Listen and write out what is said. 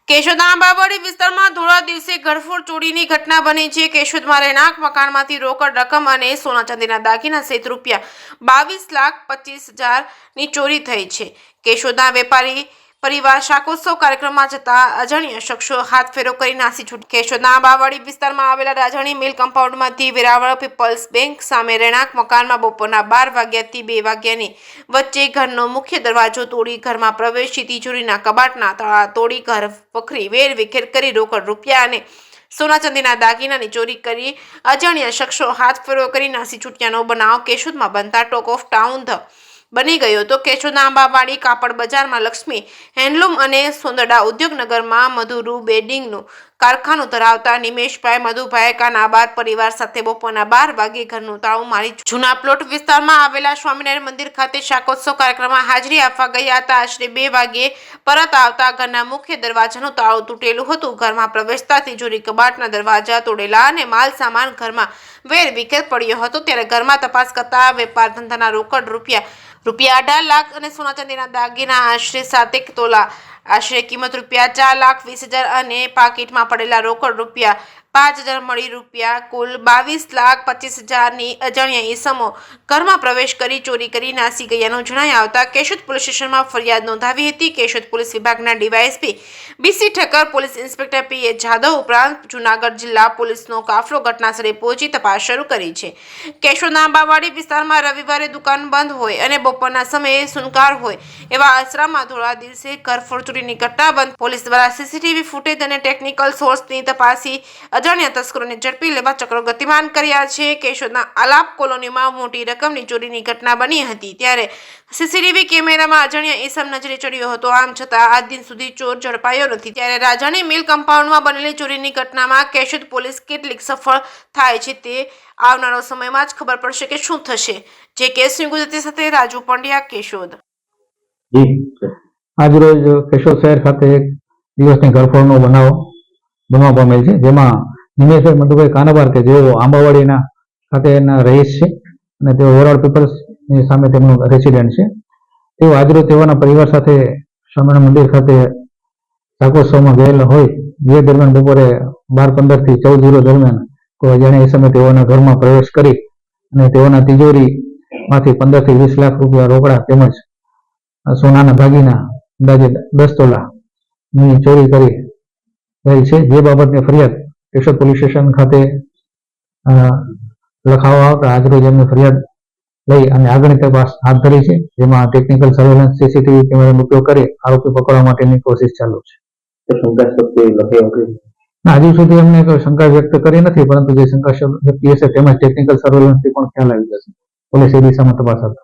કેશોદ આંબાવાડી વિસ્તારમાં ધોળા દિવસે ઘરફોડ ચોરીની ઘટના બની છે। કેશોદમાં રહેણાંક મકાનમાંથી રોકડ રકમ અને સોના ચાંદીના દાગીના સહિત ₹22,25,000ની ચોરી થઈ છે। કેશોદના વેપારી પરિવાર શાકોત્સવ કાર્યક્રમમાં જતા અજાણ્યા શખ્સો હાથ ફેરો કરી નાસી છૂટ્યા। કેશોદના આંબાવાડી વિસ્તારમાં આવેલા રાજાણી મિલ કમ્પાઉન્ડમાંથી વેરાવળ પીપલ્સ બેંક સામે રહેણાંક મકાનમાં બપોરના 12 વાગ્યાથી 2 વાગ્યાની વચ્ચે ઘરનો મુખ્ય દરવાજો તોડી ઘરમાં પ્રવેશી તિજોરીના કબાટના તાળા તોડી ઘર વખરી વેરવિખેર કરી રોકડ રૂપિયા અને સોના ચાંદીના દાગીનાની ચોરી કરી અજાણ્યા શખ્સો હાથ ફેરો કરી નાસી છૂટ્યાનો બનાવ કેશોદમાં બનતા ટોક ઓફ ટાઉન બની ગયો હતો। કેશોદના આંબાવાડી કાપડ બજારમાં લક્ષ્મી હેન્ડલૂમ અને સોંદરડા ઉદ્યોગનગરમાં મધુરૂ બેડિંગનું કારખાનું ધરાવતા નિમેશભાઈ મધુભાઈ કાનાબાર પરિવાર સાથે બપોરના 12 વાગે ઘરનું તાળું મારી જૂના પ્લોટ વિસ્તારમાં આવેલા સ્વામિનારાયણ મંદિર ખાતે શાકોત્સવ કાર્યક્રમમાં હાજરી આપવા ગયા હતા। આશરે 2 વાગે પરત આવતા ઘરના મુખ્ય દરવાજાનું તાળું તૂટેલું હતું। ઘરમાં પ્રવેશતા તિજોરી કબાટના દરવાજા તોડેલા અને માલ સામાન ઘરમાં વેરવિખેર પડ્યો હતો। ત્યારે ઘરમાં તપાસ કરતા વેપાર ધંધાના રોકડ રૂપિયા 18 લાખ અને સોના ચાંદીના દાગીના આશરે 7 તોલા આશરે કિંમત ₹4,20,000 અને પાકીટમાં પડેલા રોકડ ₹5,000 મળી કુલ ₹22,25,000ની અજાણ્યા ઈસમો ઘરમાં પ્રવેશ કરી ચોરી કરી નાસી ગયાનું જણાઈ આવતા કેશોદ પોલીસ સ્ટેશનમાં ફરિયાદ નોંધાવી હતી। કેશોદ પોલીસ વિભાગના DYSP BC Thakkar, police inspector PA Jadav ઉપરાંત જૂનાગઢ જિલ્લા પોલીસનો કાફલો ઘટનાસ્થળે પહોંચી તપાસ શરૂ કરી છે। કેશોદના આંબાવાડી વિસ્તારમાં રવિવારે દુકાન બંધ હોય અને બપોરના સમયે સુનકાર હોય એવા આશરામાં ધોળા દિવસે ઘરફોડ ચોરીની ઘટના બંધ પોલીસ દ્વારા સીસીટીવી ફૂટેજ અને ટેકનિકલ સોર્સની તપાસી અજાણ્યા તસ્કરોને ઝડપી લેવા ચક્રો ગતિમાન કર્યા છે। કેશોદના આલાપ કોલોનીમાં મોટી રકમની ચોરીની ઘટના બની હતી, ત્યારે સીસીટીવી કેમેરામાં અજાણ્યા ઈસમ નજરે ચડ્યો હતો। આમ છતાં આજ દિન સુધી ચોર ઝડપાયો નથી। ત્યારે રાજાણી મિલ કમ્પાઉન્ડમાં બનેલી ચોરીની ઘટનામાં કેશોદ પોલીસ કેટલીક સફળ થાય છે તે આવનારો સમયમાં જ ખબર પડશે કે શું થશે। જે કેસ ગુજરાતી સાથે રાજુ પંડ્યા, કેશોદ। આજરોજ કેશોદ શહેર ખાતે એક દિવસની ઘરફોડનો બનાવ બનવા પામેલ છે, જેમાં નિમેશભાઈ મધુભાઈ કાનાબાર કે જેઓ આંબાવાડીના ખાતેના રહીશ છે અને તેઓ વેરાવળ પીપલ્સની સામે તેમનું રેસિડેન્ટ છે। તેઓ આજરોજ તેઓના પરિવાર સાથે સ્વામિનારાયણ મંદિર ખાતે શાકોત્સવમાં ગયેલા હોય જે દરમિયાન બપોરે 12:15 થી 14:00 દરમિયાન કોઈ અજાણ્યા ઈસમે તેઓના ઘરમાં પ્રવેશ કરી અને તેઓના તિજોરીમાંથી 15 થી 20 લાખ રૂપિયા રોકડા તેમજ સોનાના દાગીના અંદાજે 10 તોલાની ચોરી કરી ગઈ છે। જે બાબતની ફરિયાદ કેશોદ પોલીસ સ્ટેશન ખાતે લખાવવા આવતા આજરોજ એમને ફરિયાદ લઈ અને આગળની તપાસ હાથ ધરી છે, જેમાં ટેકનિકલ સર્વેલન્સ સીસીટીવી કેમેરાનો ઉપયોગ કરી આરોપી પકડવા માટેની કોશિશ ચાલુ છે। હજુ સુધી અમને કોઈ શંકા વ્યક્ત કરી નથી, પરંતુ જે શંકા વ્યક્તિ હશે તેમજ ટેકનિકલ સર્વેલન્સથી પણ ખ્યાલ આવી જશે। પોલીસ એ દિશામાં તપાસ હાથ